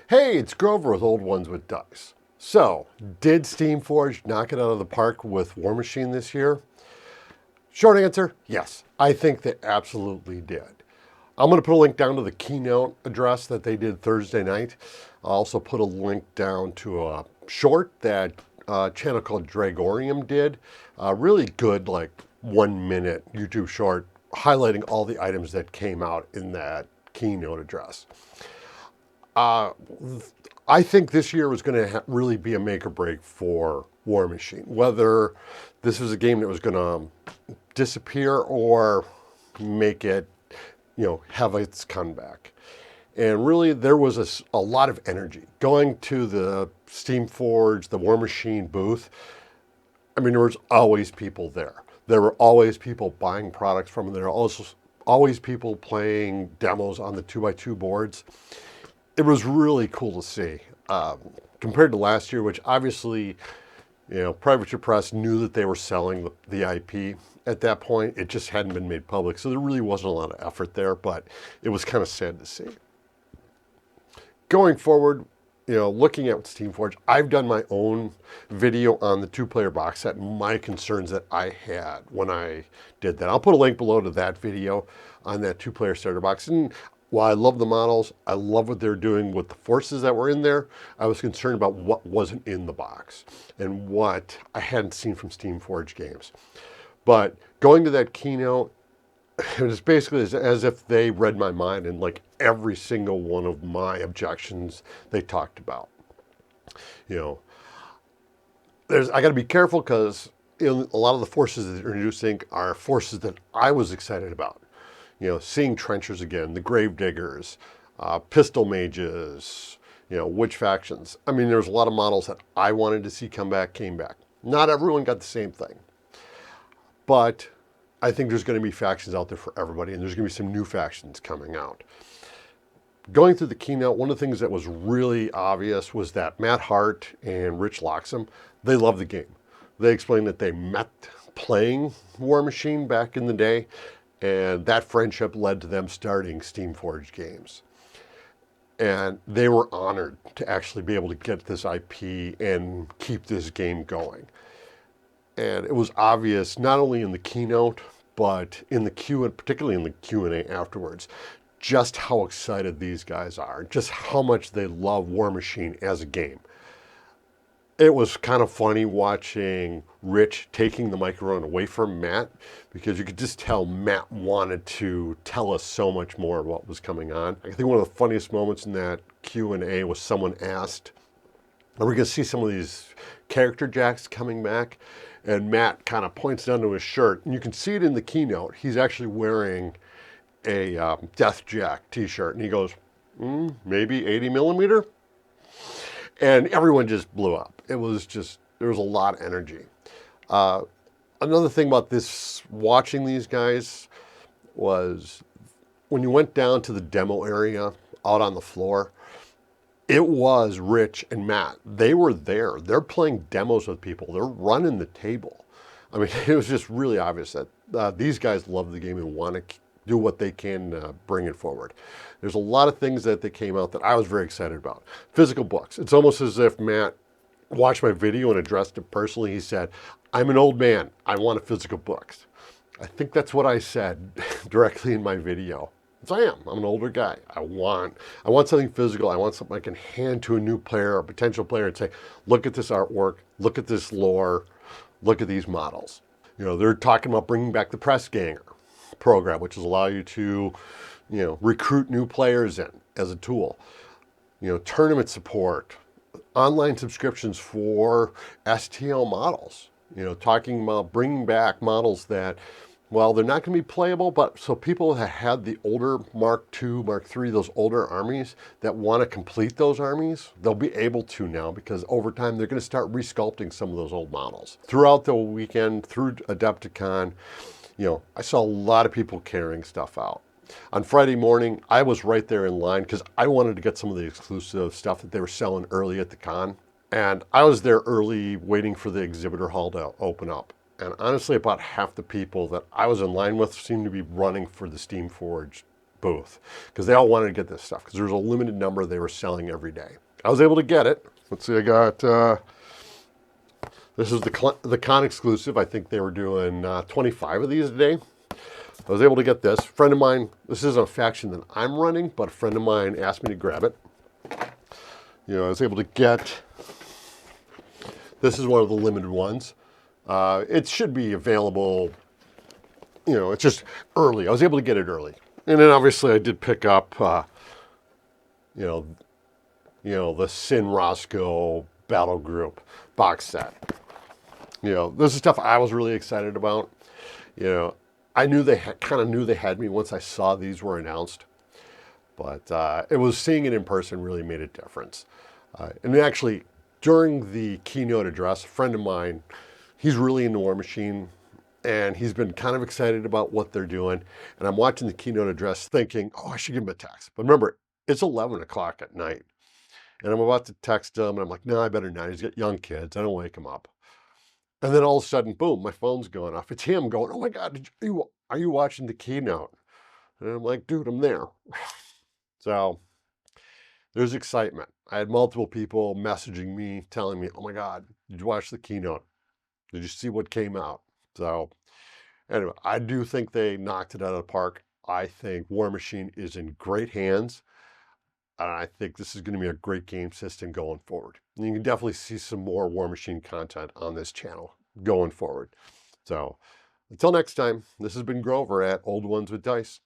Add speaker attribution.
Speaker 1: Hey, it's Grover with Old Ones with Dice. So, did Steamforge knock it out of the park with Warmachine this year? Short answer, yes. I think they absolutely did. I'm going to put a link down to the keynote address that they did Thursday night. I'll also put a link down to a short that a channel called Dragorium did. Really good, like 1 minute YouTube short highlighting all the items that came out in that keynote address. I think this year was going to really be a make or break for Warmachine. Whether this was a game that was going to disappear or make it, have its comeback. And really, there was a lot of energy. Going to the Steamforge, the Warmachine booth, there was always people there. There were always people buying products from them. There were also always people playing demos on the 2x2 boards. It was really cool to see. Compared to last year, which obviously, Private Press knew that they were selling the IP at that point. It just hadn't been made public. So there really wasn't a lot of effort there, but it was kind of sad to see. Going forward, looking at Steamforge, I've done my own video on the two-player box set, my concerns that I had when I did that. I'll put a link below to that video on that two-player starter box. And while I love the models, I love what they're doing with the forces that were in there, I was concerned about what wasn't in the box and what I hadn't seen from Steamforge Games. But going to that keynote, it was basically as if they read my mind and like every single one of my objections they talked about. I got to be careful because a lot of the forces that they're introducing are forces that I was excited about. Seeing trenchers again, the gravediggers, pistol mages, witch factions. There's a lot of models that I wanted to see came back. Not everyone got the same thing. But I think there's going to be factions out there for everybody, and there's going to be some new factions coming out. Going through the keynote, one of the things that was really obvious was that Matt Hart and Rich Loxam, they love the game. They explained that they met playing Warmachine back in the day, and that friendship led to them starting Steamforge Games. And they were honored to actually be able to get this IP and keep this game going. And it was obvious not only in the keynote, but in the particularly in the Q&A afterwards, just how excited these guys are, just how much they love Warmachine as a game. It was kind of funny watching Rich taking the microphone away from Matt, because you could just tell Matt wanted to tell us so much more of what was coming on. I think one of the funniest moments in that Q&A was someone asked, are we going to see some of these character jacks coming back? And Matt kind of points down to his shirt, and you can see it in the keynote. He's actually wearing a Death Jack t-shirt, and he goes, maybe 80 millimeter? And everyone just blew up. There was a lot of energy. Another thing about watching these guys was when you went down to the demo area out on the floor, it was Rich and Matt. They were there. They're playing demos with people. They're running the table. It was just really obvious that these guys love the game and want to do what they can to bring it forward. There's a lot of things that came out that I was very excited about. Physical books. It's almost as if Matt watched my video and addressed it personally. He said, I'm an old man. I want a physical books. I think that's what I said directly in my video. Yes, I'm an older guy. I want something physical. I want something I can hand to a new player or potential player and say, look at this artwork, look at this lore, look at these models. They're talking about bringing back the press ganger program, which will allow you to, recruit new players in as a tool. Tournament support, online subscriptions for STL models. Talking about bringing back models that, well, they're not going to be playable, but so people that had the older Mark II, Mark III, those older armies that want to complete those armies, they'll be able to now, because over time they're going to start resculpting some of those old models. Throughout the weekend, through Adepticon, I saw a lot of people carrying stuff out. On Friday morning, I was right there in line because I wanted to get some of the exclusive stuff that they were selling early at the con. And I was there early waiting for the exhibitor hall to open up. And honestly, about half the people that I was in line with seemed to be running for the Steamforge booth because they all wanted to get this stuff because there was a limited number they were selling every day. I was able to get it. Let's see, I got, this is the con exclusive. I think they were doing 25 of these a day. I was able to get this. A friend of mine, this isn't a faction that I'm running, but a friend of mine asked me to grab it. I was able to get, this is one of the limited ones. It should be available, it's just early. I was able to get it early. And then obviously I did pick up, the Sin Roscoe Battle Group box set. This is stuff I was really excited about. I knew kind of knew they had me once I saw these were announced. But it was seeing it in person really made a difference. And actually, during the keynote address, a friend of mine, he's really into Warmachine, and he's been kind of excited about what they're doing. And I'm watching the keynote address thinking, oh, I should give him a text. But remember, it's 11 o'clock at night. And I'm about to text him, and I'm like, no, I better not. He's got young kids. I don't wake him up. And then all of a sudden, boom, my phone's going off. It's him going, oh my God, are you watching the keynote? And I'm like, dude, I'm there. So there's excitement. I had multiple people messaging me, telling me, oh my God, did you watch the keynote? Did you see what came out? So anyway, I do think they knocked it out of the park. I think Warmachine is in great hands. And I think this is going to be a great game system going forward. And you can definitely see some more Warmachine content on this channel going forward. So until next time, this has been Grover at Old Ones with Dice.